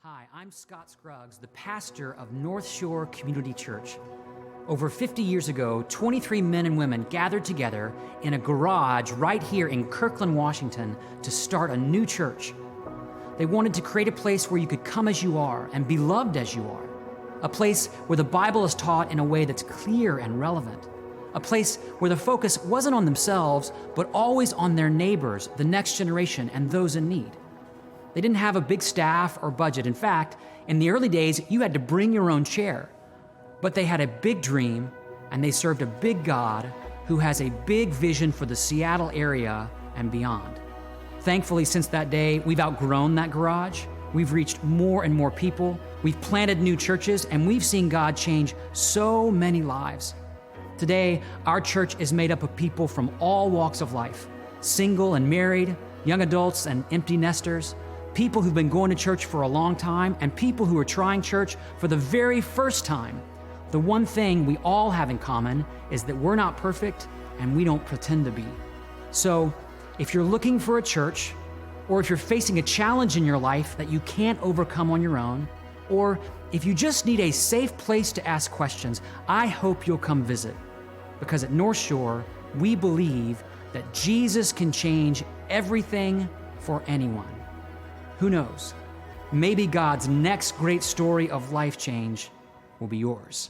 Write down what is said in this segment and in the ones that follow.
Hi, I'm Scott Scruggs, the pastor of Northshore Community Church. Over 50 years ago, 23 men and women gathered together in a garage right here in Kirkland, Washington, to start a new church. They wanted to create a place where you could come as you are and be loved as you are. A place where the Bible is taught in a way that's clear and relevant. A place where the focus wasn't on themselves, but always on their neighbors, the next generation, and those in need. They didn't have a big staff or budget. In fact, in the early days, you had to bring your own chair. But they had a big dream, and they served a big God who has a big vision for the Seattle area and beyond. Thankfully, since that day, we've outgrown that garage. We've reached more and more people. We've planted new churches, and we've seen God change so many lives. Today, our church is made up of people from all walks of life, single and married, young adults and empty nesters, people who've been going to church for a long time, and people who are trying church for the very first time. The one thing we all have in common is that we're not perfect and we don't pretend to be. So, if you're looking for a church, or if you're facing a challenge in your life that you can't overcome on your own, or if you just need a safe place to ask questions, I hope you'll come visit. Because at Northshore, we believe that Jesus can change everything for anyone. Who knows? Maybe God's next great story of life change will be yours.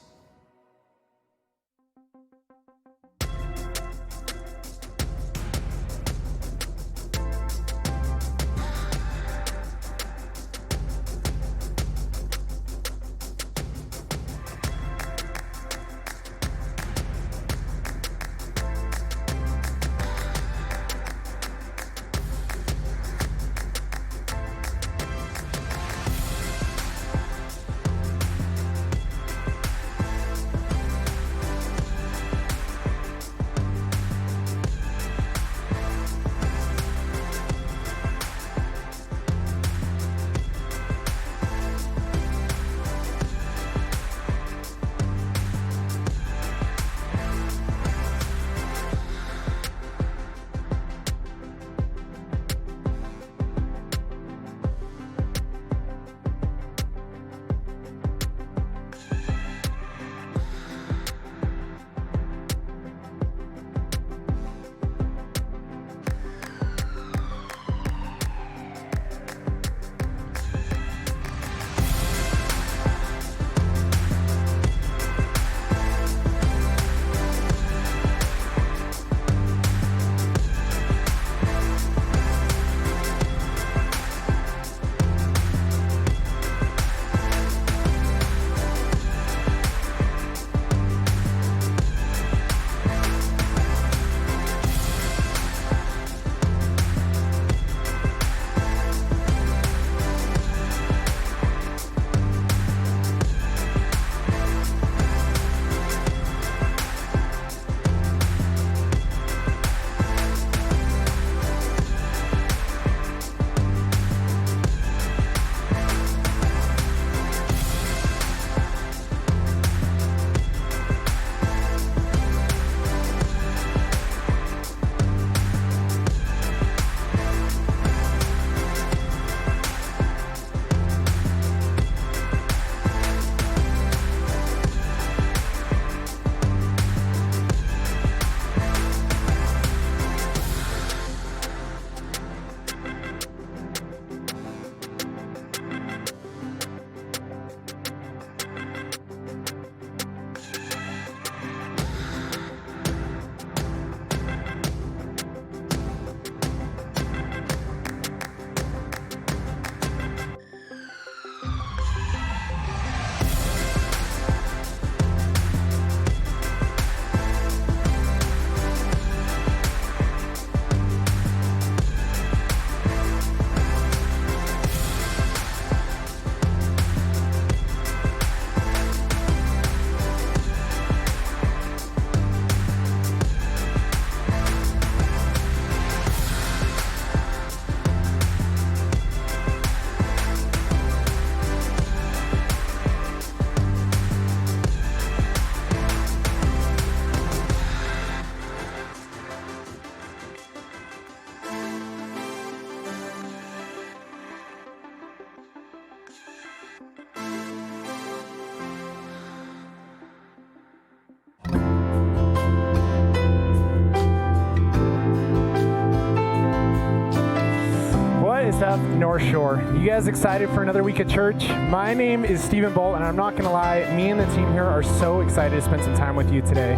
is up, Northshore? You guys excited for another week of church? My name is Stephen Bolt, and I'm not going to lie, me and the team here are so excited to spend some time with you today.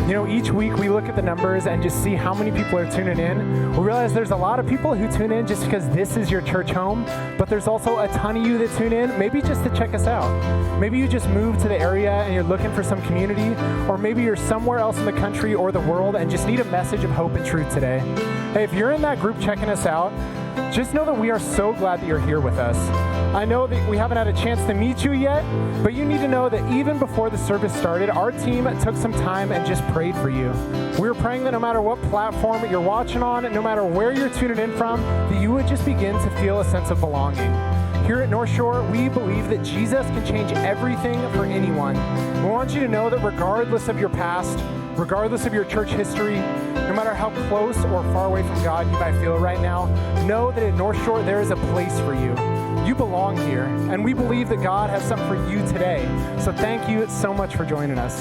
You know, each week we look at the numbers and just see how many people are tuning in. We realize there's a lot of people who tune in just because this is your church home, but there's also a ton of you that tune in maybe just to check us out. Maybe you just moved to the area and you're looking for some community, or maybe you're somewhere else in the country or the world and just need a message of hope and truth today. Hey, if you're in that group checking us out, just know that we are so glad that you're here with us. I know that we haven't had a chance to meet you yet, but you need to know that even before the service started, our team took some time and just prayed for you. We were praying that no matter what platform you're watching on, no matter where you're tuning in from, that you would just begin to feel a sense of belonging. Here at Northshore, we believe that Jesus can change everything for anyone. We want you to know that regardless of your past, regardless of your church history, no matter how close or far away from God you might feel right now, know that at Northshore there is a place for you. You belong here, and we believe that God has something for you today. So thank you so much for joining us.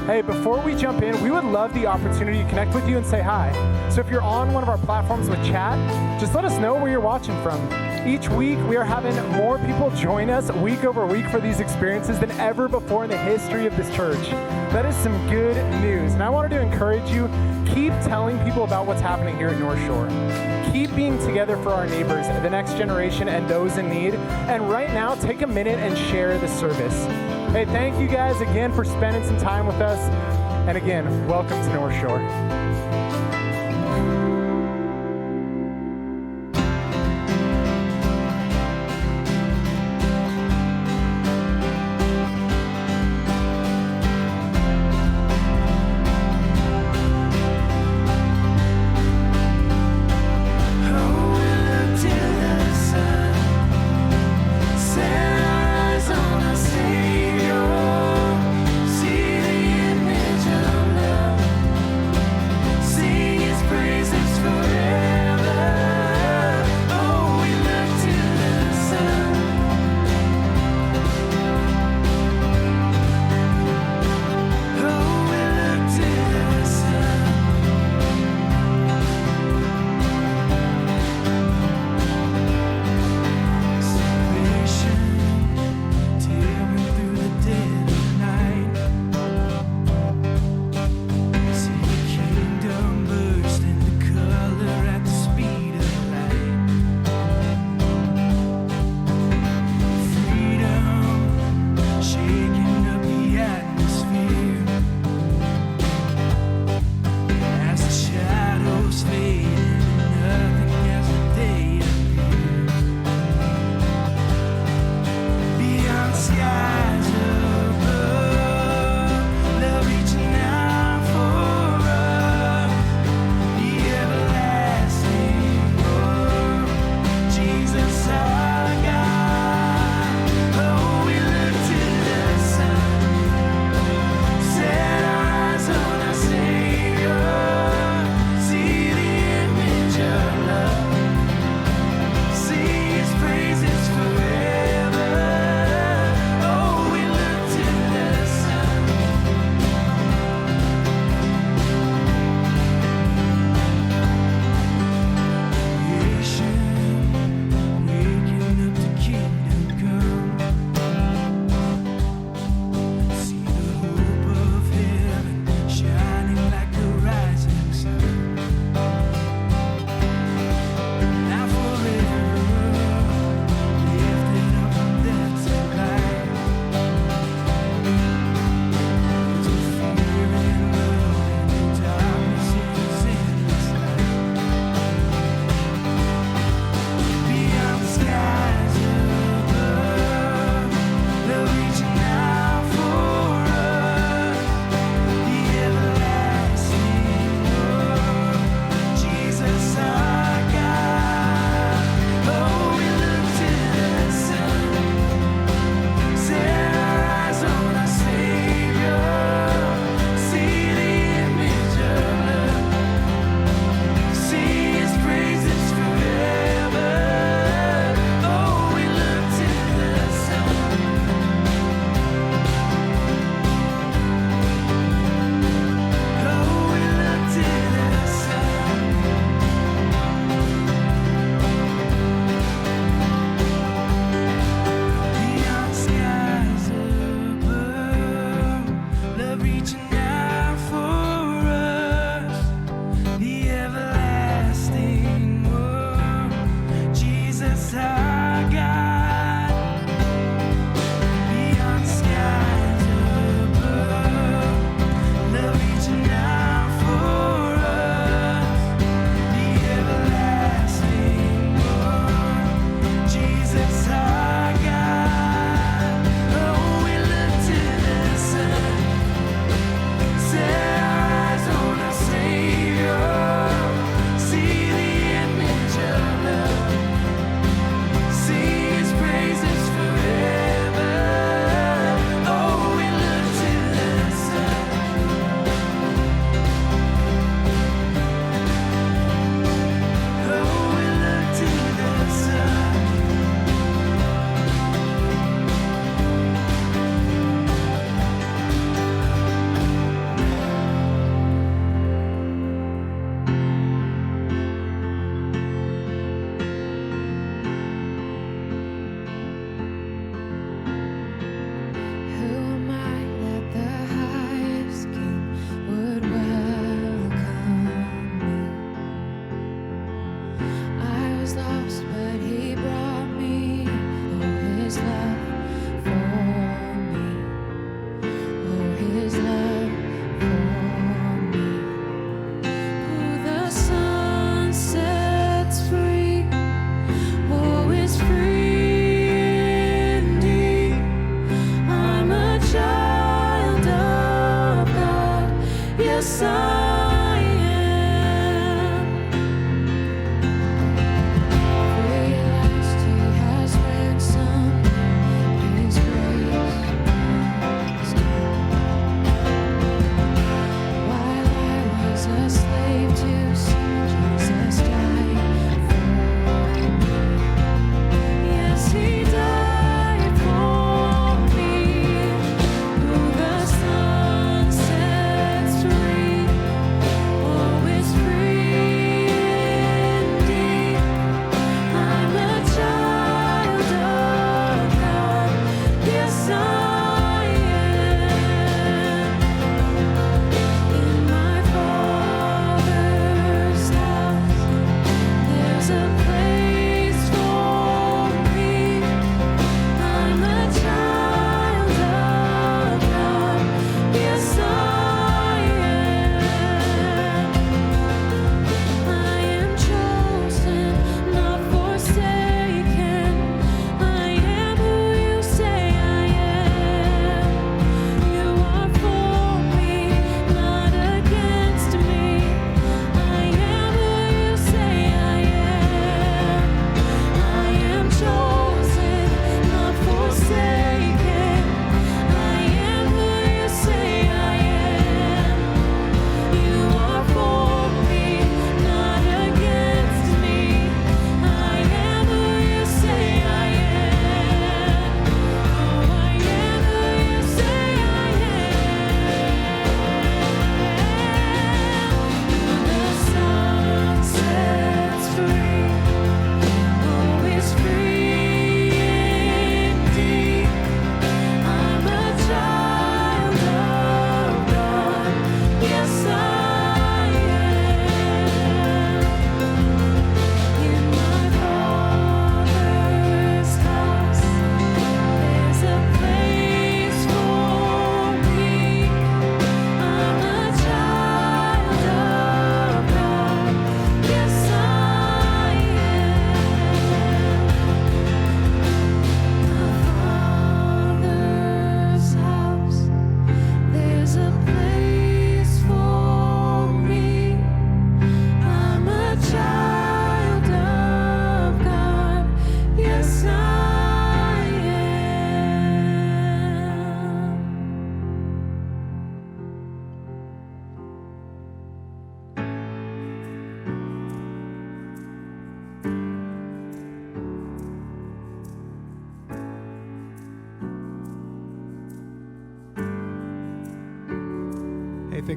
Hey, before we jump in, we would love the opportunity to connect with you and say hi. So if you're on one of our platforms with chat, just let us know where you're watching from. Each week, we are having more people join us week over week for these experiences than ever before in the history of this church. That is some good news. And I wanted to encourage you, keep telling people about what's happening here at Northshore. Keep being together for our neighbors, the next generation, and those in need. And right now, take a minute and share the service. Hey, thank you guys again for spending some time with us. And again, welcome to Northshore. See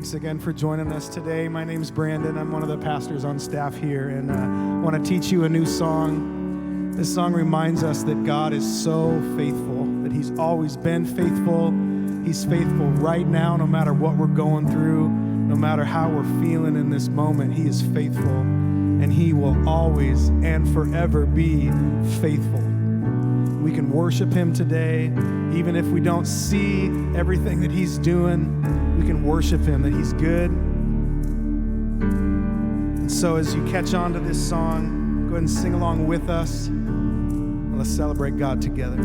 Thanks again for joining us today. My name's Brandon. I'm one of the pastors on staff here, and I want to teach you a new song. This song reminds us that God is so faithful, that He's always been faithful. He's faithful right now, no matter what we're going through, no matter how we're feeling in this moment. He is faithful, and He will always and forever be faithful. We can worship Him today, even if we don't see everything that He's doing. We can worship Him, that He's good. And so as you catch on to this song, go ahead and sing along with us, and let's celebrate God together.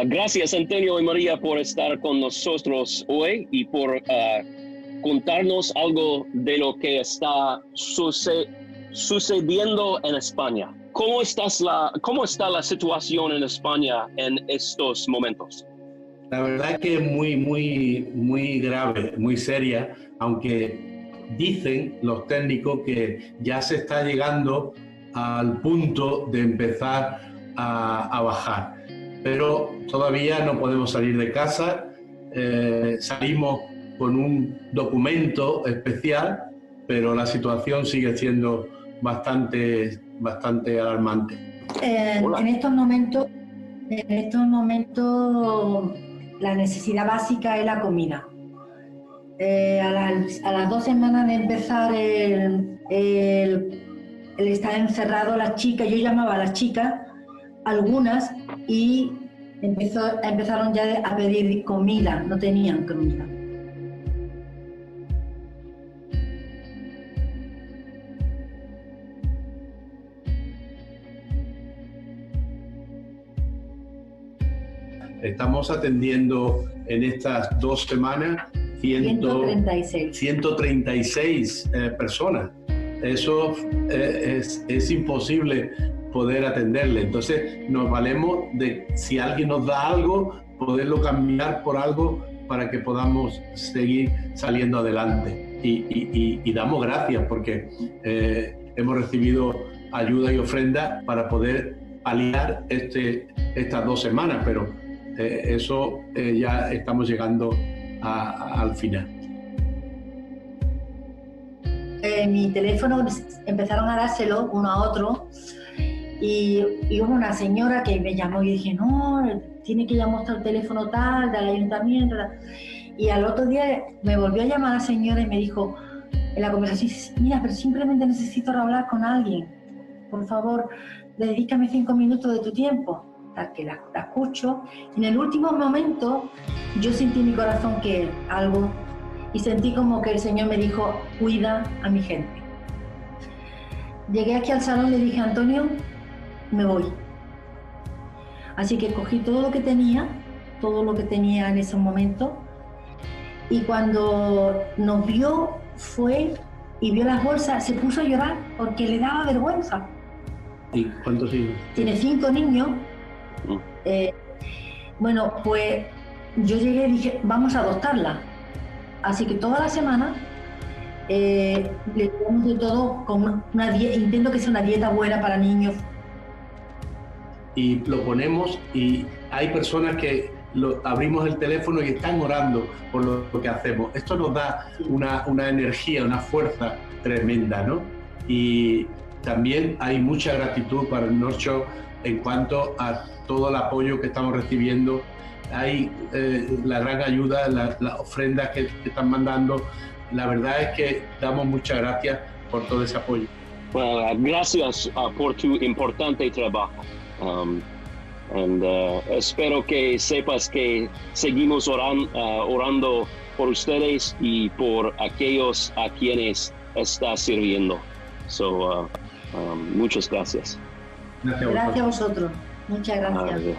Gracias, Antonio y María, por estar con nosotros hoy y por contarnos algo de lo que está sucediendo en España. ¿Cómo está la situación en España en estos momentos? La verdad es que es muy grave, muy seria, aunque dicen los técnicos que ya se está llegando al punto de empezar a bajar. Pero todavía no podemos salir de casa, salimos con un documento especial, pero la situación sigue siendo bastante alarmante. En estos momentos la necesidad básica es la comida. A las 2 semanas de empezar el estar encerrado, las chicas, yo llamaba a las chicas, algunas, y empezaron ya a pedir comida, no tenían comida. Estamos atendiendo en estas 2 semanas 136 personas. Eso es imposible poder atenderle. Entonces nos valemos de si alguien nos da algo, poderlo cambiar por algo para que podamos seguir saliendo adelante. Y damos gracias porque hemos recibido ayuda y ofrenda para poder paliar estas 2 semanas, pero eso ya estamos llegando al final. Mi teléfono empezaron a dárselo uno a otro y hubo una señora que me llamó y dije, no, tiene que llamar al teléfono tal, del ayuntamiento. Y al otro día me volvió a llamar la señora y me dijo en la conversación, mira, pero simplemente necesito hablar con alguien. Por favor, dedícame 5 minutos de tu tiempo. Que la escucho. En el último momento yo sentí en mi corazón que algo, y sentí como que el Señor me dijo, cuida a mi gente. Llegué aquí al salón y le dije, Antonio, me voy. Así que cogí todo lo que tenía en ese momento, y cuando nos vio, fue y vio las bolsas, se puso a llorar porque le daba vergüenza. ¿Y cuántos hijos? Tiene 5 niños. Bueno, pues yo llegué y dije, vamos a adoptarla. Así que toda la semana le damos de todo con una dieta, intento que sea una dieta buena para niños. Y lo ponemos y hay personas que abrimos el teléfono y están orando por lo que hacemos. Esto nos da una energía, una fuerza tremenda, ¿no? Y también hay mucha gratitud para el Northshore en cuanto a todo el apoyo que estamos recibiendo. Hay la gran ayuda, las ofrendas que están mandando. La verdad es que damos muchas gracias por todo ese apoyo. Well, gracias por tu importante trabajo. Espero que sepas que seguimos orando por ustedes y por aquellos a quienes está sirviendo. Muchas gracias. Gracias a vosotros. Muchas gracias.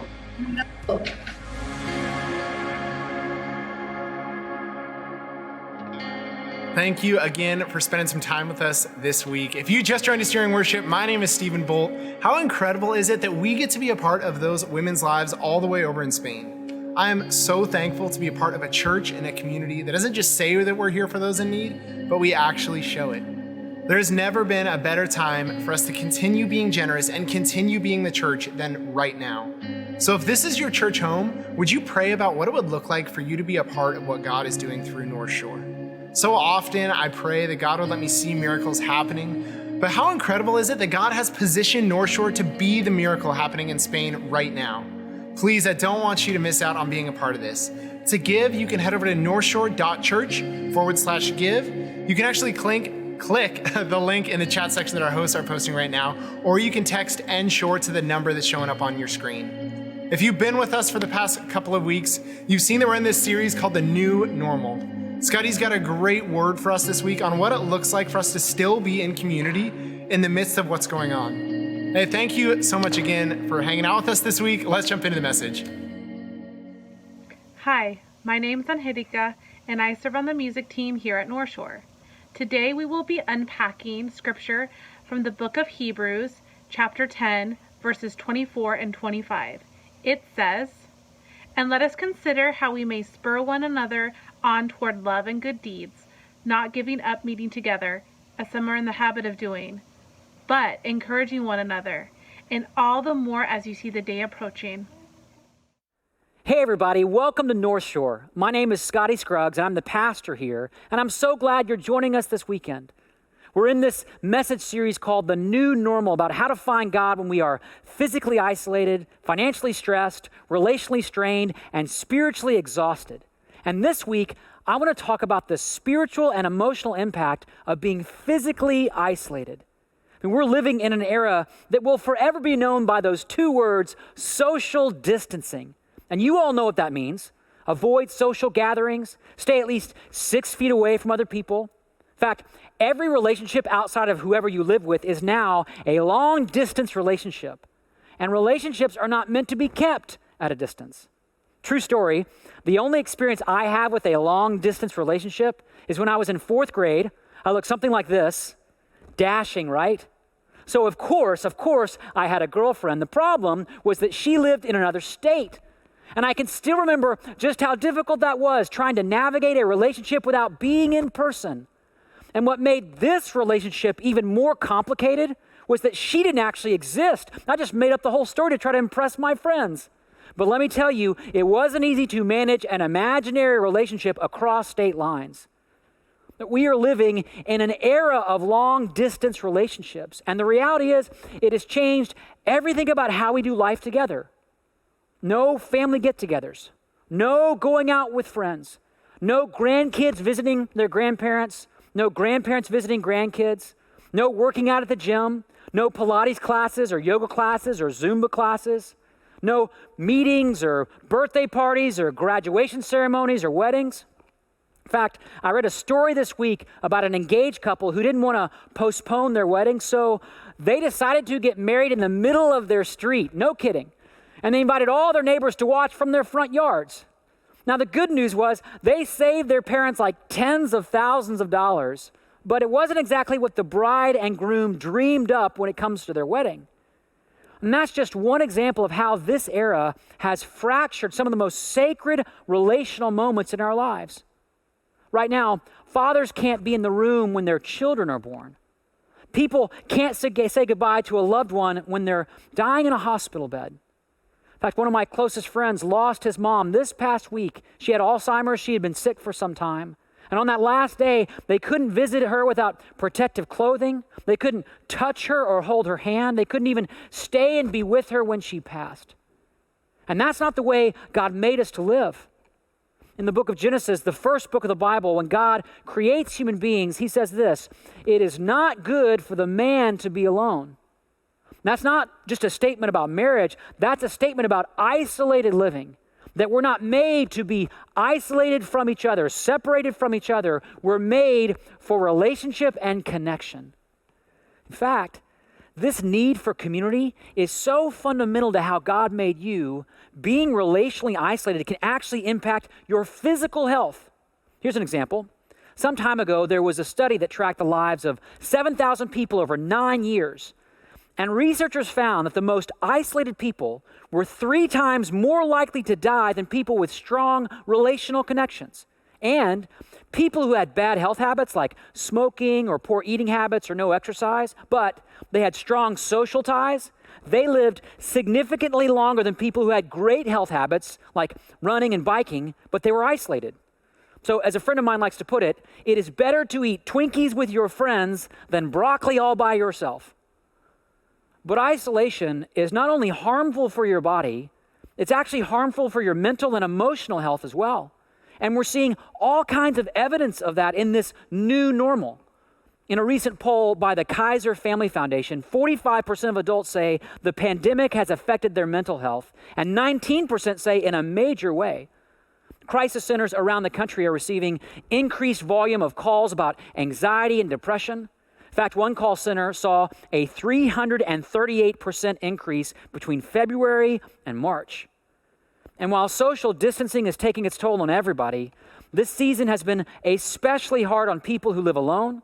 Thank you again for spending some time with us this week. If you just joined us during worship, my name is Stephen Bolt. How incredible is it that we get to be a part of those women's lives all the way over in Spain? I am so thankful to be a part of a church and a community that doesn't just say that we're here for those in need, but we actually show it. There has never been a better time for us to continue being generous and continue being the church than right now. So if this is your church home, would you pray about what it would look like for you to be a part of what God is doing through Northshore? So often I pray that God would let me see miracles happening, but how incredible is it that God has positioned Northshore to be the miracle happening in Spain right now? Please, I don't want you to miss out on being a part of this. To give, you can head over to northshore.church/give. You can actually click the link in the chat section that our hosts are posting right now, or you can text NShore to the number that's showing up on your screen. If you've been with us for the past couple of weeks, you've seen that we're in this series called The New Normal. Scotty's got a great word for us this week on what it looks like for us to still be in community in the midst of what's going on. Hey, thank you so much again for hanging out with us this week. Let's jump into the message. Hi, my name's Angelica, and I serve on the music team here at Northshore. Today we will be unpacking scripture from the book of Hebrews, chapter 10, verses 24 and 25. It says, "And let us consider how we may spur one another on toward love and good deeds, not giving up meeting together, as some are in the habit of doing, but encouraging one another, and all the more as you see the day approaching." Hey everybody, welcome to Northshore. My name is Scotty Scruggs, and I'm the pastor here, and I'm so glad you're joining us this weekend. We're in this message series called The New Normal, about how to find God when we are physically isolated, financially stressed, relationally strained, and spiritually exhausted. And this week, I want to talk about the spiritual and emotional impact of being physically isolated. I mean, we're living in an era that will forever be known by those two words, social distancing. And you all know what that means. Avoid social gatherings, stay at least 6 feet away from other people. In fact, every relationship outside of whoever you live with is now a long distance relationship. And relationships are not meant to be kept at a distance. True story, the only experience I have with a long distance relationship is when I was in 4th grade. I looked something like this, dashing, right? So of course, I had a girlfriend. The problem was that she lived in another state. And I can still remember just how difficult that was, trying to navigate a relationship without being in person. And what made this relationship even more complicated was that she didn't actually exist. I just made up the whole story to try to impress my friends. But let me tell you, it wasn't easy to manage an imaginary relationship across state lines. We are living in an era of long-distance relationships. And the reality is, it has changed everything about how we do life together. No family get-togethers, no going out with friends, no grandkids visiting their grandparents, no grandparents visiting grandkids, no working out at the gym, no Pilates classes or yoga classes or Zumba classes, no meetings or birthday parties or graduation ceremonies or weddings. In fact, I read a story this week about an engaged couple who didn't want to postpone their wedding, so they decided to get married in the middle of their street. No kidding. And they invited all their neighbors to watch from their front yards. Now, the good news was they saved their parents like tens of thousands of dollars, but it wasn't exactly what the bride and groom dreamed up when it comes to their wedding. And that's just one example of how this era has fractured some of the most sacred relational moments in our lives. Right now, fathers can't be in the room when their children are born. People can't say goodbye to a loved one when they're dying in a hospital bed. In fact, one of my closest friends lost his mom this past week. She had Alzheimer's. She had been sick for some time. And on that last day, they couldn't visit her without protective clothing. They couldn't touch her or hold her hand. They couldn't even stay and be with her when she passed. And that's not the way God made us to live. In the book of Genesis, the first book of the Bible, when God creates human beings, he says this, "It is not good for the man to be alone." That's not just a statement about marriage. That's a statement about isolated living, that we're not made to be isolated from each other, separated from each other. We're made for relationship and connection. In fact, this need for community is so fundamental to how God made you. Being relationally isolated can actually impact your physical health. Here's an example. Some time ago, there was a study that tracked the lives of 7,000 people over 9 years. And researchers found that the most isolated people were 3 times more likely to die than people with strong relational connections. And people who had bad health habits like smoking or poor eating habits or no exercise, but they had strong social ties, they lived significantly longer than people who had great health habits like running and biking, but they were isolated. So as a friend of mine likes to put it, it is better to eat Twinkies with your friends than broccoli all by yourself. But isolation is not only harmful for your body, it's actually harmful for your mental and emotional health as well. And we're seeing all kinds of evidence of that in this new normal. In a recent poll by the Kaiser Family Foundation, 45% of adults say the pandemic has affected their mental health, and 19% say in a major way. Crisis centers around the country are receiving increased volume of calls about anxiety and depression. In fact, one call center saw a 338% increase between February and March. And while social distancing is taking its toll on everybody, this season has been especially hard on people who live alone,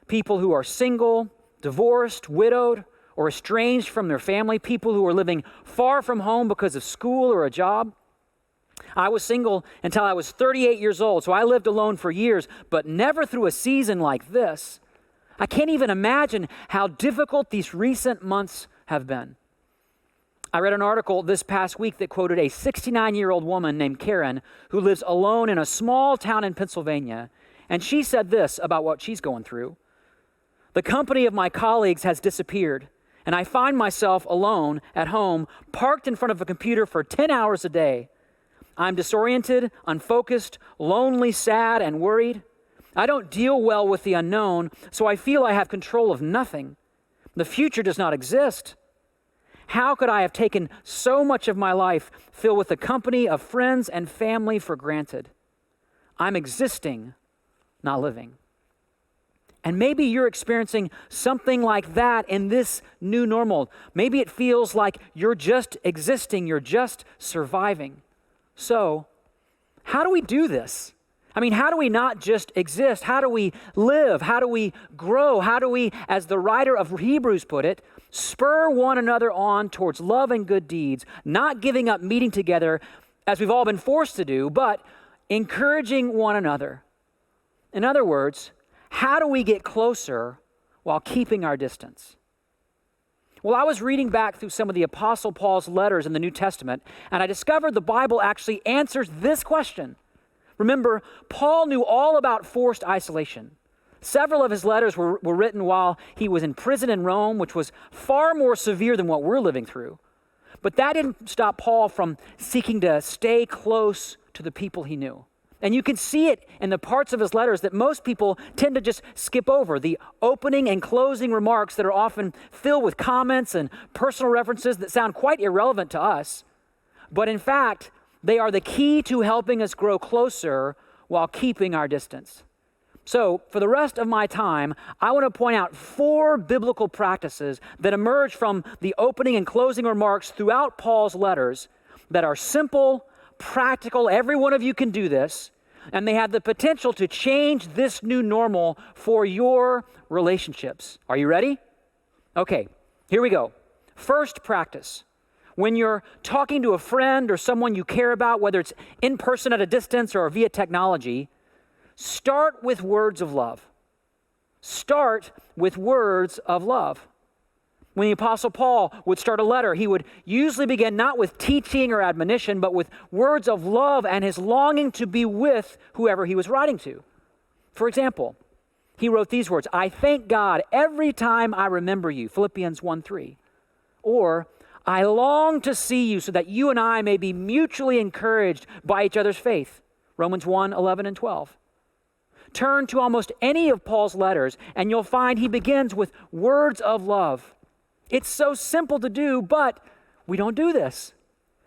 people who are single, divorced, widowed, or estranged from their family, people who are living far from home because of school or a job. I was single until I was 38 years old, so I lived alone for years, but never through a season like this. I can't even imagine how difficult these recent months have been. I read an article this past week that quoted a 69-year-old woman named Karen who lives alone in a small town in Pennsylvania, and she said this about what she's going through. The company of my colleagues has disappeared, and I find myself alone at home, parked in front of a computer for 10 hours a day. I'm disoriented, unfocused, lonely, sad, and worried. I don't deal well with the unknown, so I feel I have control of nothing. The future does not exist. How could I have taken so much of my life filled with the company of friends and family for granted? I'm existing, not living. And maybe you're experiencing something like that in this new normal. Maybe it feels like you're just existing, you're just surviving. So, how do we do this? I mean, how do we not just exist? How do we live? How do we grow? How do we, as the writer of Hebrews put it, spur one another on towards love and good deeds, not giving up meeting together as we've all been forced to do, but encouraging one another? In other words, how do we get closer while keeping our distance? Well, I was reading back through some of the Apostle Paul's letters in the New Testament, and I discovered the Bible actually answers this question. Remember, Paul knew all about forced isolation. Several of his letters were written while he was in prison in Rome, which was far more severe than what we're living through. But that didn't stop Paul from seeking to stay close to the people he knew. And you can see it in the parts of his letters that most people tend to just skip over, the opening and closing remarks that are often filled with comments and personal references that sound quite irrelevant to us. But in fact, they are the key to helping us grow closer while keeping our distance. So, for the rest of my time, I want to point out 4 biblical practices that emerge from the opening and closing remarks throughout Paul's letters that are simple, practical. Every one of you can do this, and they have the potential to change this new normal for your relationships. Are you ready? Okay, here we go. First practice. When you're talking to a friend or someone you care about, whether it's in person at a distance or via technology, start with words of love. Start with words of love. When the Apostle Paul would start a letter, he would usually begin not with teaching or admonition, but with words of love and his longing to be with whoever he was writing to. For example, he wrote these words, I thank God every time I remember you, Philippians 1:3. Or, I long to see you so that you and I may be mutually encouraged by each other's faith, Romans 1:11 and 12. Turn to almost any of Paul's letters, and you'll find he begins with words of love. It's so simple to do, but we don't do this.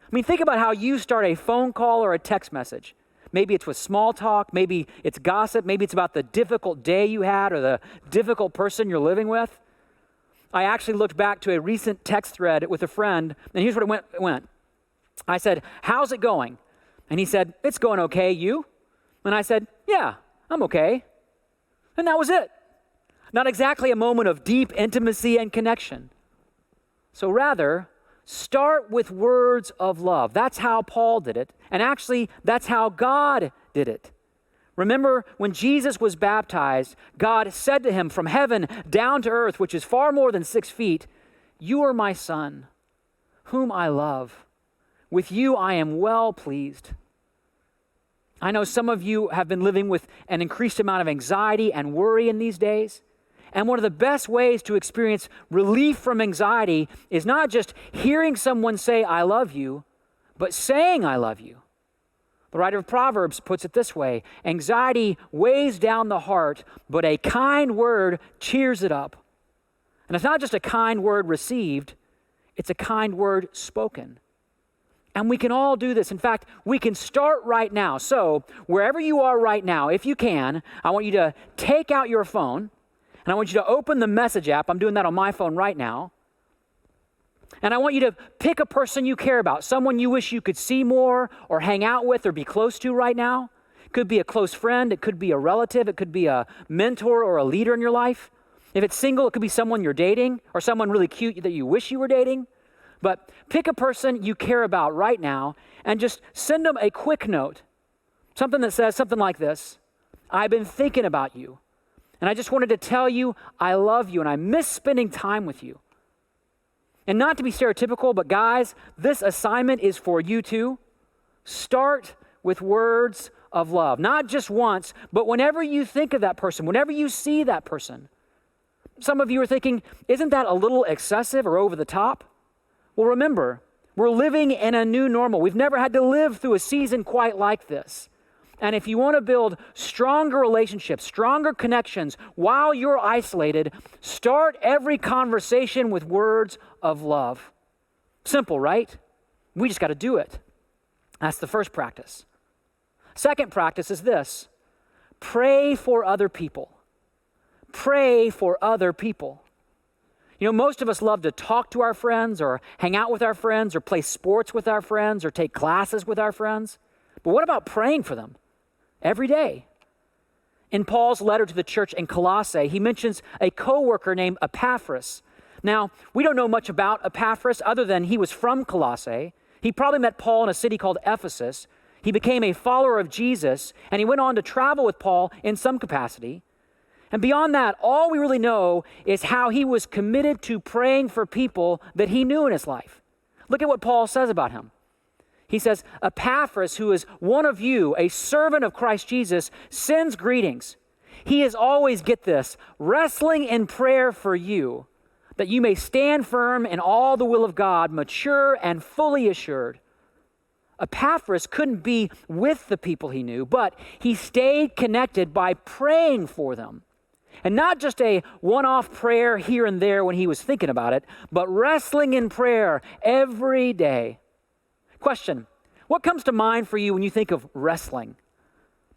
I mean, think about how you start a phone call or a text message. Maybe it's with small talk, maybe it's gossip, maybe it's about the difficult day you had or the difficult person you're living with. I actually looked back to a recent text thread with a friend, and here's what it went. I said, how's it going? And he said, it's going okay, you? And I said, yeah, I'm okay. And that was it. Not exactly a moment of deep intimacy and connection. So rather, start with words of love. That's how Paul did it. And actually, that's how God did it. Remember, when Jesus was baptized, God said to him from heaven down to earth, which is far more than 6 feet, you are my son, whom I love. With you I am well pleased. I know some of you have been living with an increased amount of anxiety and worry in these days. And one of the best ways to experience relief from anxiety is not just hearing someone say, I love you, but saying, I love you. The writer of Proverbs puts it this way, anxiety weighs down the heart, but a kind word cheers it up. And it's not just a kind word received, it's a kind word spoken. And we can all do this. In fact, we can start right now. So wherever you are right now, if you can, I want you to take out your phone, and I want you to open the message app. I'm doing that on my phone right now. And I want you to pick a person you care about, someone you wish you could see more or hang out with or be close to right now. It could be a close friend, it could be a relative, it could be a mentor or a leader in your life. If it's single, it could be someone you're dating or someone really cute that you wish you were dating. But pick a person you care about right now and just send them a quick note, something that says something like this: I've been thinking about you, and I just wanted to tell you I love you and I miss spending time with you. And not to be stereotypical, but guys, this assignment is for you too. Start with words of love, not just once, but whenever you think of that person, whenever you see that person. Some of you are thinking, isn't that a little excessive or over the top? Well, remember, we're living in a new normal. We've never had to live through a season quite like this. And if you want to build stronger relationships, stronger connections while you're isolated, start every conversation with words of love. Simple, right? We just got to do it. That's the first practice. Second practice is this: pray for other people. Pray for other people. You know, most of us love to talk to our friends or hang out with our friends or play sports with our friends or take classes with our friends. But what about praying for them every day? In Paul's letter to the church in Colossae, he mentions a co-worker named Epaphras. Now, we don't know much about Epaphras other than he was from Colossae. He probably met Paul in a city called Ephesus. He became a follower of Jesus, and he went on to travel with Paul in some capacity. And beyond that, all we really know is how he was committed to praying for people that he knew in his life. Look at what Paul says about him. He says, Epaphras, who is one of you, a servant of Christ Jesus, sends greetings. He is always, get this, wrestling in prayer for you, that you may stand firm in all the will of God, mature and fully assured. Epaphras couldn't be with the people he knew, but he stayed connected by praying for them. And not just a one-off prayer here and there when he was thinking about it, but wrestling in prayer every day. Question: what comes to mind for you when you think of wrestling?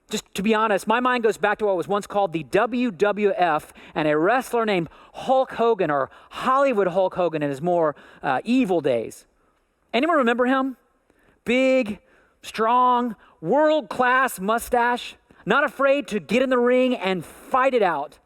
Just to be honest, my mind goes back to what was once called the WWF and a wrestler named Hulk Hogan, or Hollywood Hulk Hogan in his more evil days. Anyone remember him? Big, strong, world-class mustache, not afraid to get in the ring and fight it out.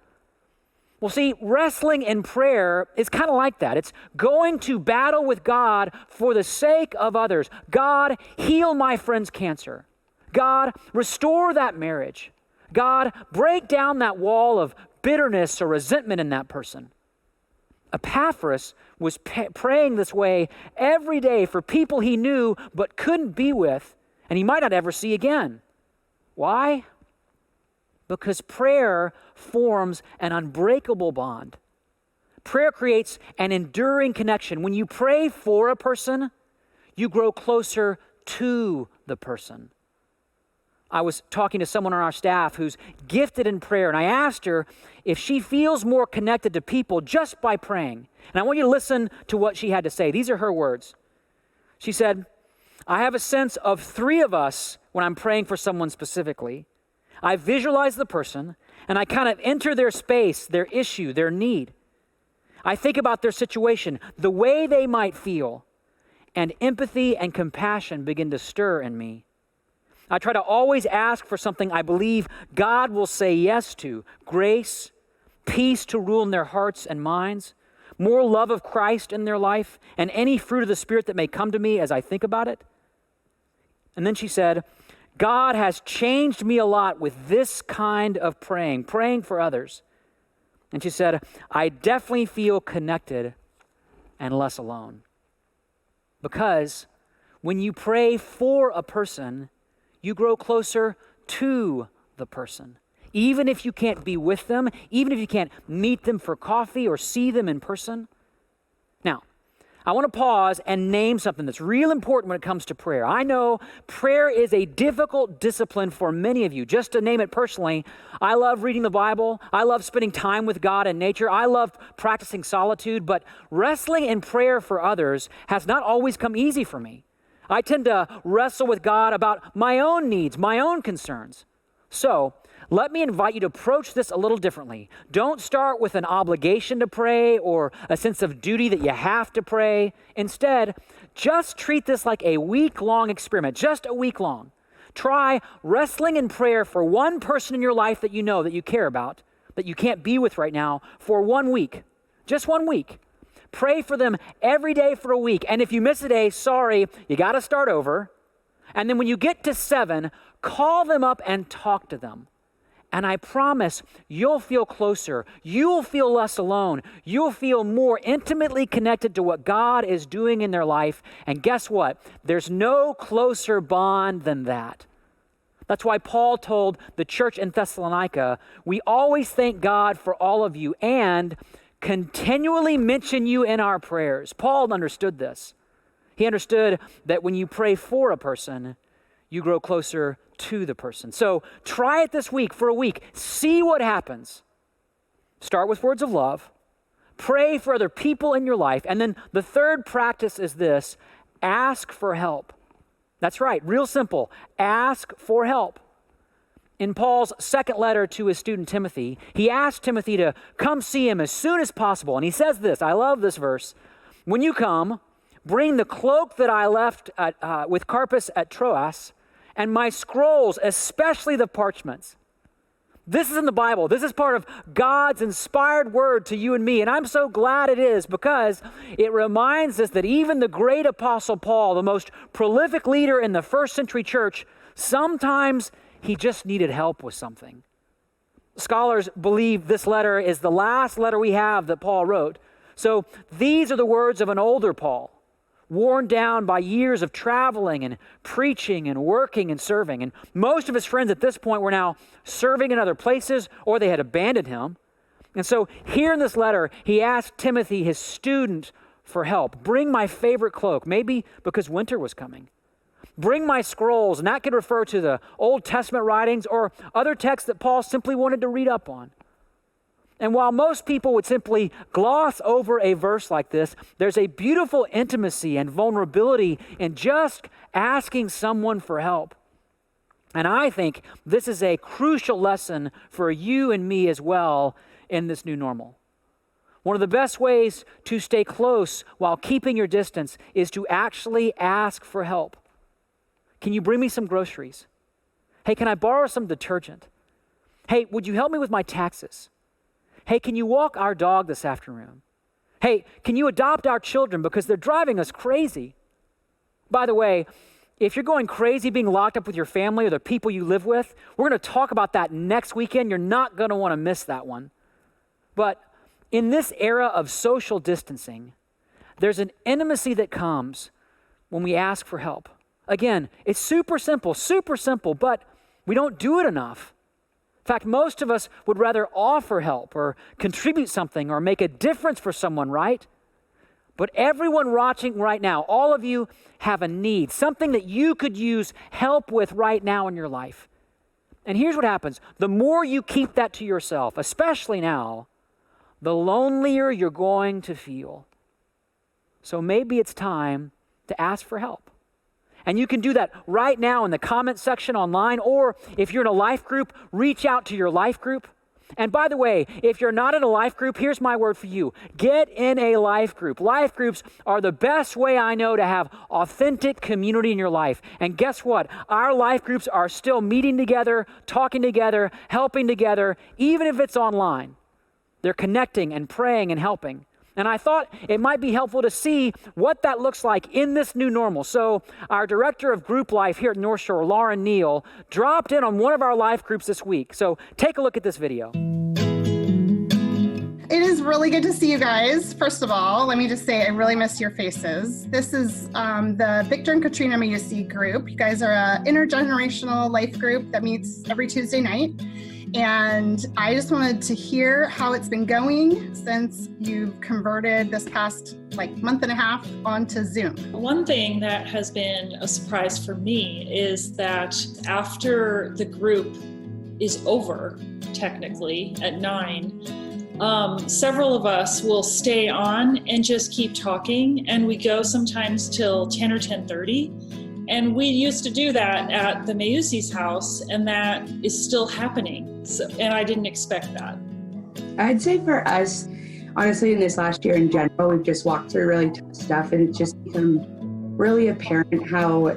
Well, see, wrestling in prayer is kind of like that. It's going to battle with God for the sake of others. God, heal my friend's cancer. God, restore that marriage. God, break down that wall of bitterness or resentment in that person. Epaphras was praying this way every day for people he knew but couldn't be with, and he might not ever see again. Why? Because prayer forms an unbreakable bond. Prayer creates an enduring connection. When you pray for a person, you grow closer to the person. I was talking to someone on our staff who's gifted in prayer, and I asked her if she feels more connected to people just by praying. And I want you to listen to what she had to say. These are her words. She said, I have a sense of three of us when I'm praying for someone specifically. I visualize the person, and I kind of enter their space, their issue, their need. I think about their situation, the way they might feel, and empathy and compassion begin to stir in me. I try to always ask for something I believe God will say yes to: grace, peace to rule in their hearts and minds, more love of Christ in their life, and any fruit of the Spirit that may come to me as I think about it. And then she said, God has changed me a lot with this kind of praying for others. And she said, I definitely feel connected and less alone. Because when you pray for a person, you grow closer to the person. Even if you can't be with them, even if you can't meet them for coffee or see them in person. Now, I want to pause and name something that's real important when it comes to prayer. I know prayer is a difficult discipline for many of you. Just to name it personally, I love reading the Bible. I love spending time with God and nature. I love practicing solitude, but wrestling in prayer for others has not always come easy for me. I tend to wrestle with God about my own needs, my own concerns. So let me invite you to approach this a little differently. Don't start with an obligation to pray or a sense of duty that you have to pray. Instead, just treat this like a week-long experiment, just a week long. Try wrestling in prayer for one person in your life that you know, that you care about, that you can't be with right now for 1 week, just 1 week. Pray for them every day for a week. And if you miss a day, sorry, you got to start over. And then when you get to 7, call them up and talk to them. And I promise you'll feel closer. You'll feel less alone. You'll feel more intimately connected to what God is doing in their life. And guess what? There's no closer bond than that. That's why Paul told the church in Thessalonica, we always thank God for all of you and continually mention you in our prayers. Paul understood this. He understood that when you pray for a person, you grow closer to the person. So try it this week for a week. See what happens. Start with words of love. Pray for other people in your life. And then the third practice is this: ask for help. That's right, real simple. Ask for help. In Paul's second letter to his student Timothy, he asked Timothy to come see him as soon as possible. And he says this, I love this verse: when you come, bring the cloak that I left with Carpus at Troas, and my scrolls, especially the parchments. This is in the Bible. This is part of God's inspired word to you and me. And I'm so glad it is, because it reminds us that even the great Apostle Paul, the most prolific leader in the first century church, sometimes he just needed help with something. Scholars believe this letter is the last letter we have that Paul wrote. So these are the words of an older Paul, worn down by years of traveling and preaching and working and serving. And most of his friends at this point were now serving in other places, or they had abandoned him. And so here in this letter, he asked Timothy, his student, for help. Bring my favorite cloak, maybe because winter was coming. Bring my scrolls, and that could refer to the Old Testament writings or other texts that Paul simply wanted to read up on. And while most people would simply gloss over a verse like this, there's a beautiful intimacy and vulnerability in just asking someone for help. And I think this is a crucial lesson for you and me as well in this new normal. One of the best ways to stay close while keeping your distance is to actually ask for help. Can you bring me some groceries? Hey, can I borrow some detergent? Hey, would you help me with my taxes? Hey, can you walk our dog this afternoon? Hey, can you adopt our children because they're driving us crazy? By the way, if you're going crazy being locked up with your family or the people you live with, we're going to talk about that next weekend. You're not going to want to miss that one. But in this era of social distancing, there's an intimacy that comes when we ask for help. Again, it's super simple, but we don't do it enough. In fact, most of us would rather offer help or contribute something or make a difference for someone, right? But everyone watching right now, all of you have a need, something that you could use help with right now in your life. And here's what happens. The more you keep that to yourself, especially now, the lonelier you're going to feel. So maybe it's time to ask for help. And you can do that right now in the comment section online, or if you're in a life group, reach out to your life group. And by the way, if you're not in a life group, here's my word for you. Get in a life group. Life groups are the best way I know to have authentic community in your life. And guess what? Our life groups are still meeting together, talking together, helping together, even if it's online. They're connecting and praying and helping. And I thought it might be helpful to see what that looks like in this new normal. So our director of group life here at Northshore, Lauren Neal, dropped in on one of our life groups this week. So take a look at this video. It is really good to see you guys. First of all, let me just say I really miss your faces. This is the Victor and Katrina Mayusi group. You guys are an intergenerational life group that meets every Tuesday night. And I just wanted to hear how it's been going since you've converted this past month and a half onto Zoom. One thing that has been a surprise for me is that after the group is over, technically at 9, several of us will stay on and just keep talking, and we go sometimes till 10 or 10:30. And we used to do that at the Mayusi's house, and that is still happening. So, and I didn't expect that. I'd say for us, honestly, in this last year in general, we've just walked through really tough stuff, and it's just become really apparent how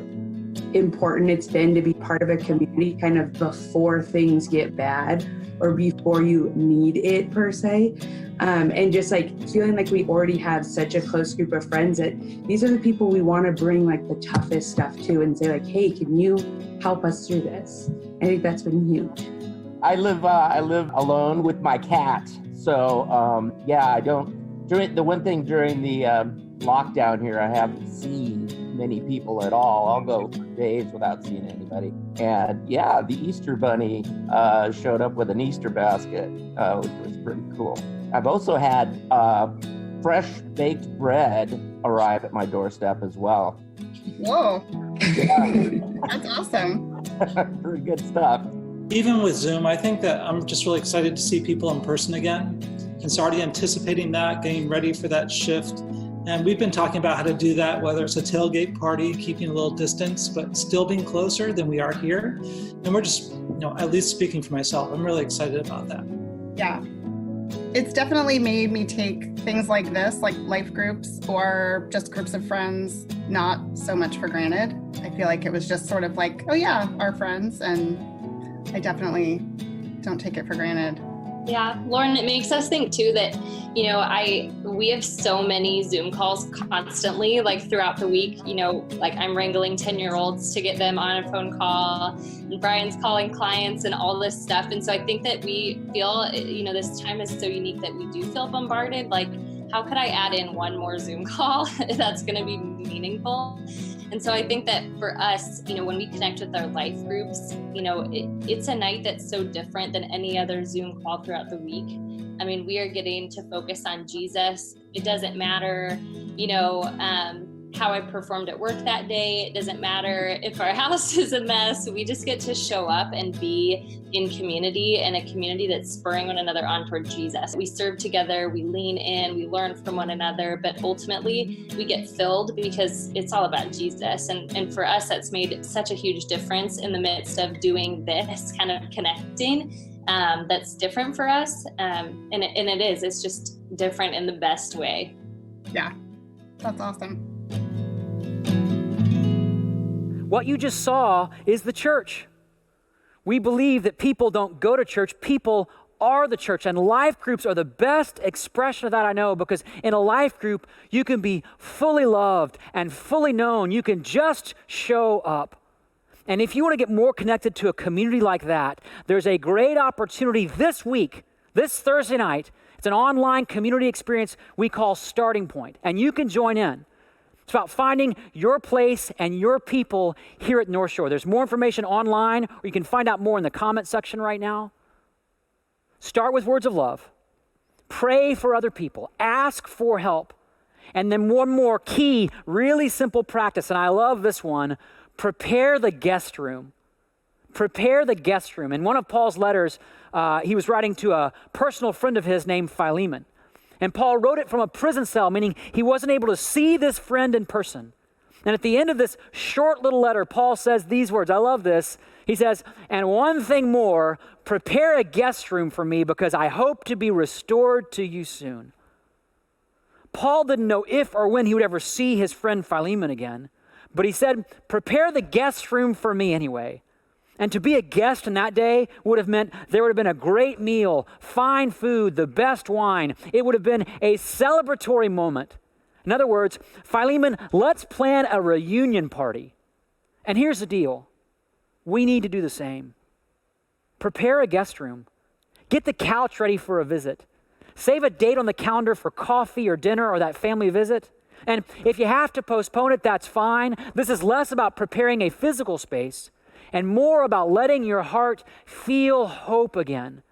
important it's been to be part of a community kind of before things get bad or before you need it per se. And just like feeling like we already have such a close group of friends that these are the people we want to bring like the toughest stuff to and say like, hey, can you help us through this? I think that's been huge. I live alone with my cat. So yeah, the one thing during the lockdown here, I haven't seen many people at all. I'll go for days without seeing anybody. And yeah, the Easter Bunny showed up with an Easter basket, which was pretty cool. I've also had fresh baked bread arrive at my doorstep as well. Whoa. Yeah. That's awesome. Pretty good stuff. Even with Zoom, I think that I'm just really excited to see people in person again, and so already anticipating that, getting ready for that shift. And we've been talking about how to do that, whether it's a tailgate party, keeping a little distance, but still being closer than we are here. And we're just, at least speaking for myself, I'm really excited about that. Yeah. It's definitely made me take things like this, like life groups or just groups of friends, not so much for granted. I feel like it was just sort of like, oh yeah, our friends, and I definitely don't take it for granted. Yeah, Lauren, it makes us think too that, we have so many Zoom calls constantly, like throughout the week, like I'm wrangling 10-year-olds to get them on a phone call, and Brian's calling clients and all this stuff. And so I think that we feel, this time is so unique that we do feel bombarded. Like, how could I add in one more Zoom call that's going to be meaningful? And so I think that for us, when we connect with our life groups, it's a night that's so different than any other Zoom call throughout the week. I mean, we are getting to focus on Jesus. It doesn't matter, how I performed at work that day. It doesn't matter if our house is a mess. We just get to show up and be in community, and a community that's spurring one another on toward Jesus. We serve together, we lean in, we learn from one another, but ultimately we get filled because it's all about Jesus. And for us, that's made such a huge difference in the midst of doing this kind of connecting. That's different for us. And it's just different in the best way. Yeah, that's awesome. What you just saw is the church. We believe that people don't go to church, people are the church, and life groups are the best expression of that I know, because in a life group, you can be fully loved and fully known. You can just show up. And if you want to get more connected to a community like that, there's a great opportunity this week, this Thursday night. It's an online community experience we call Starting Point, and you can join in. It's about finding your place and your people here at Northshore. There's more information online, or you can find out more in the comment section right now. Start with words of love. Pray for other people. Ask for help. And then one more key, really simple practice, and I love this one: prepare the guest room. Prepare the guest room. In one of Paul's letters, he was writing to a personal friend of his named Philemon. And Paul wrote it from a prison cell, meaning he wasn't able to see this friend in person. And at the end of this short little letter, Paul says these words. I love this. He says, "And one thing more, prepare a guest room for me, because I hope to be restored to you soon." Paul didn't know if or when he would ever see his friend Philemon again, but he said, prepare the guest room for me anyway. And to be a guest in that day would have meant there would have been a great meal, fine food, the best wine. It would have been a celebratory moment. In other words, Philemon, let's plan a reunion party. And here's the deal. We need to do the same. Prepare a guest room. Get the couch ready for a visit. Save a date on the calendar for coffee or dinner or that family visit. And if you have to postpone it, that's fine. This is less about preparing a physical space and more about letting your heart feel hope again,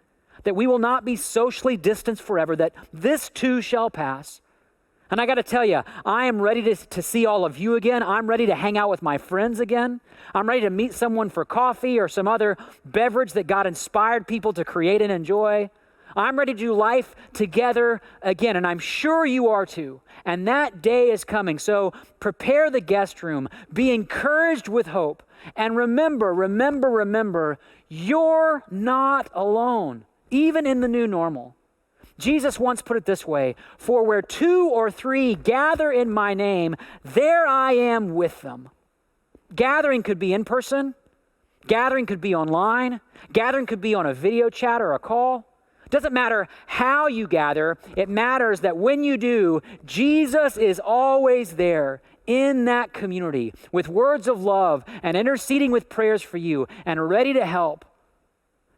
that we will not be socially distanced forever, that this too shall pass. And I got to tell you, I am ready to see all of you again. I'm ready to hang out with my friends again. I'm ready to meet someone for coffee or some other beverage that God inspired people to create and enjoy. I'm ready to do life together again, and I'm sure you are too. And that day is coming. So prepare the guest room. Be encouraged with hope. And remember, you're not alone, even in the new normal. Jesus once put it this way, for where 2 or 3 gather in my name, there I am with them. Gathering could be in person. Gathering could be online. Gathering could be on a video chat or a call. Doesn't matter how you gather. It matters that when you do, Jesus is always there in that community with words of love and interceding with prayers for you and ready to help.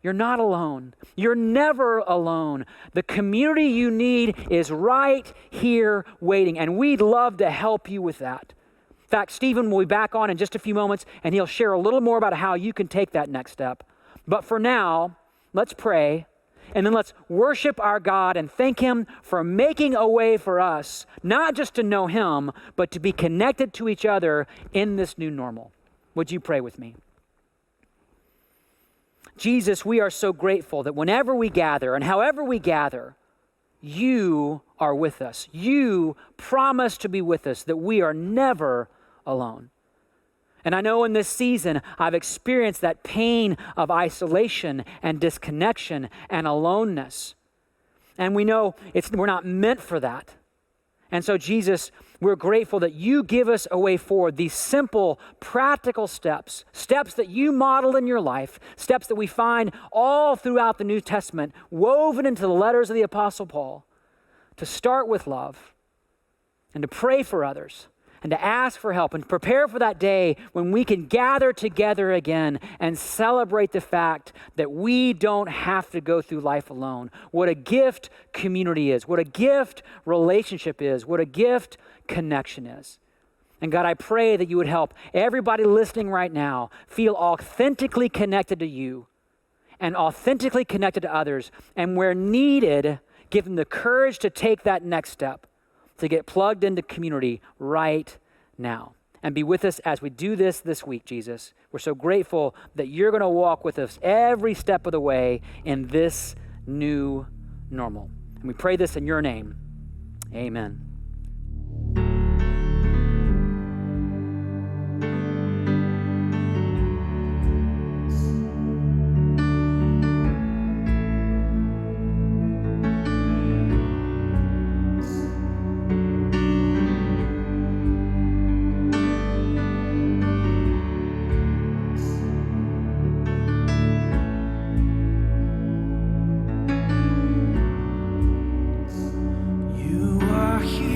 You're not alone. You're never alone. The community you need is right here waiting, and we'd love to help you with that. In fact, Stephen will be back on in just a few moments, and he'll share a little more about how you can take that next step. But for now, let's pray, and then let's worship our God and thank him for making a way for us, not just to know him, but to be connected to each other in this new normal. Would you pray with me? Jesus, we are so grateful that whenever we gather and however we gather, you are with us. You promise to be with us, that we are never alone. And I know in this season, I've experienced that pain of isolation and disconnection and aloneness. And we know we're not meant for that. And so, Jesus, we're grateful that you give us a way forward, these simple, practical steps that you model in your life, steps that we find all throughout the New Testament, woven into the letters of the Apostle Paul, to start with love and to pray for others and to ask for help and prepare for that day when we can gather together again and celebrate the fact that we don't have to go through life alone. What a gift community is, what a gift relationship is, what a gift connection is. And God, I pray that you would help everybody listening right now feel authentically connected to you and authentically connected to others, and where needed, give them the courage to take that next step, to get plugged into community right now. And be with us as we do this week, Jesus. We're so grateful that you're going to walk with us every step of the way in this new normal. And we pray this in your name. Amen. You are here.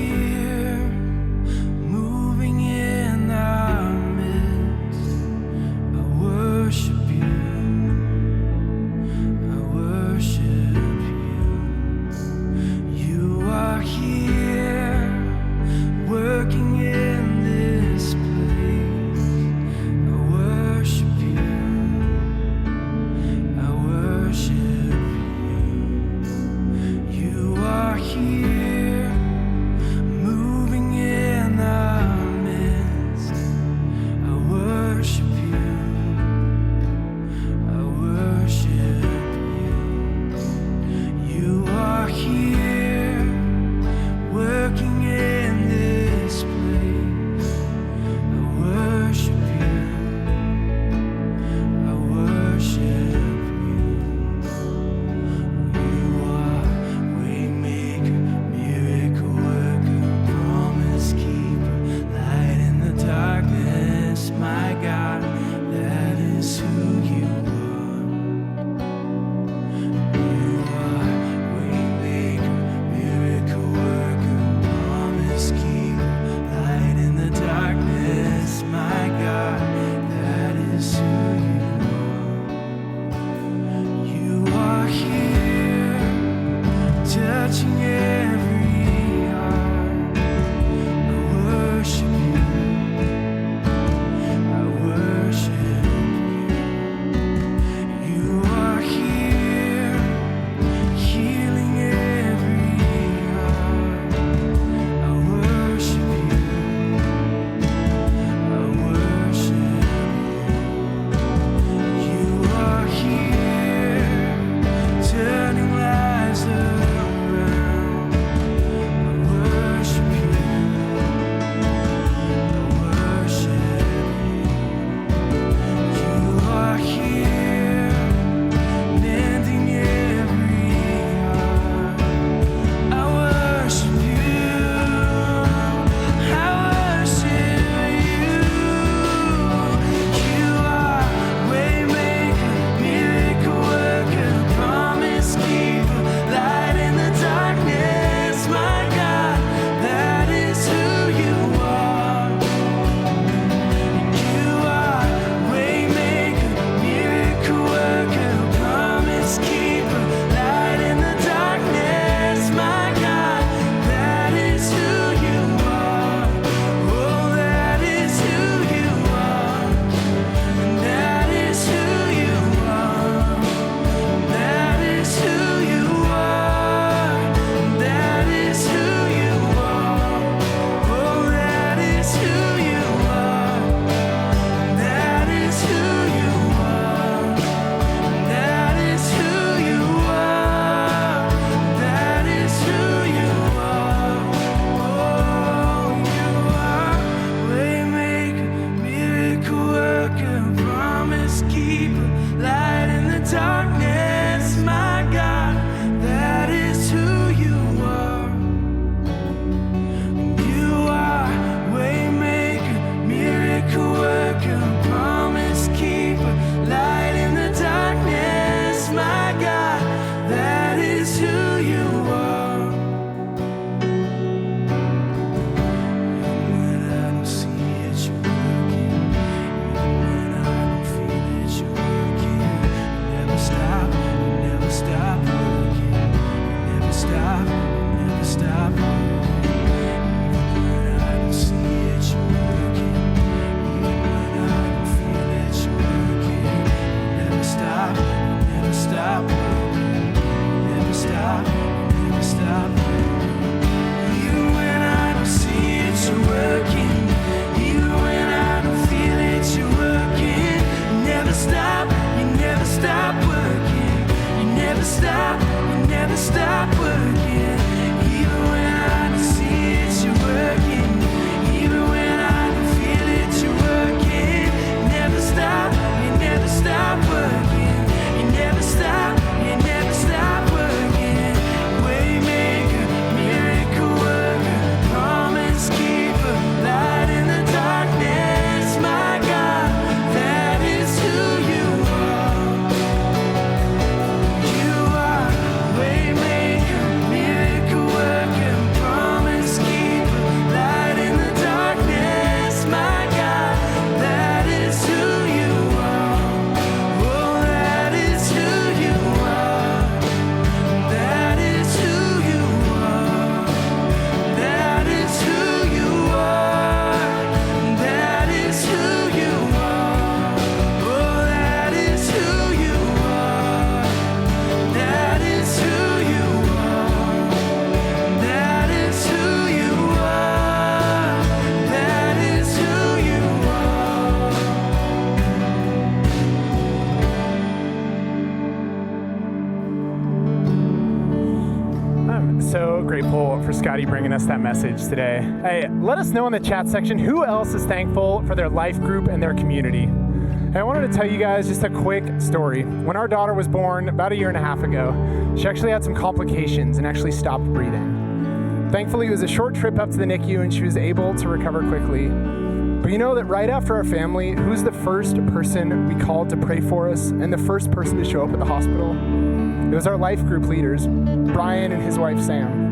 Scotty bringing us that message today. Hey, let us know in the chat section who else is thankful for their life group and their community. And I wanted to tell you guys just a quick story. When our daughter was born about 1.5 years ago, she actually had some complications and actually stopped breathing. Thankfully, it was a short trip up to the NICU and she was able to recover quickly. But you know that right after our family, who's the first person we called to pray for us and the first person to show up at the hospital? It was our life group leaders, Brian and his wife, Sam.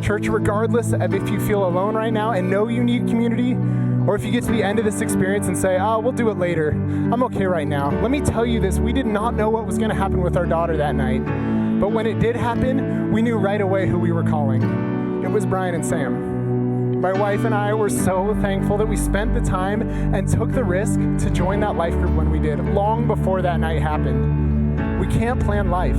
Church, regardless of if you feel alone right now and know you need community, or if you get to the end of this experience and say, oh, we'll do it later, I'm okay right now. Let me tell you this, we did not know what was gonna happen with our daughter that night. But when it did happen, we knew right away who we were calling. It was Brian and Sam. My wife and I were so thankful that we spent the time and took the risk to join that life group when we did, long before that night happened. We can't plan life,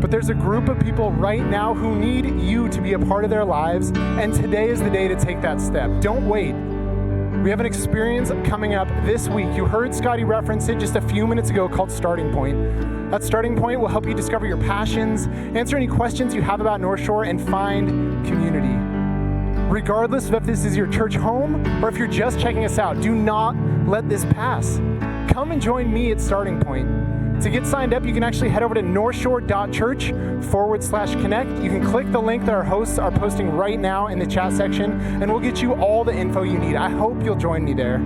but there's a group of people right now who need you to be a part of their lives, and today is the day to take that step. Don't wait. We have an experience coming up this week. You heard Scotty reference it just a few minutes ago called Starting Point. That Starting Point will help you discover your passions, answer any questions you have about Northshore, and find community. Regardless of if this is your church home or if you're just checking us out, do not let this pass. Come and join me at Starting Point. To get signed up, you can actually head over to northshore.church/connect. You can click the link that our hosts are posting right now in the chat section, and we'll get you all the info you need. I hope you'll join me there.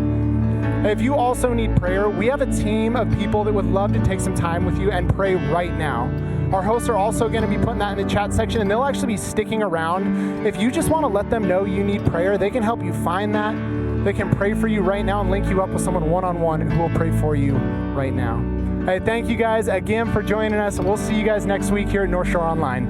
If you also need prayer, we have a team of people that would love to take some time with you and pray right now. Our hosts are also going to be putting that in the chat section, and they'll actually be sticking around. If you just want to let them know you need prayer, they can help you find that. They can pray for you right now and link you up with someone one-on-one who will pray for you right now. Hey, thank you guys again for joining us. We'll see you guys next week here at Northshore Online.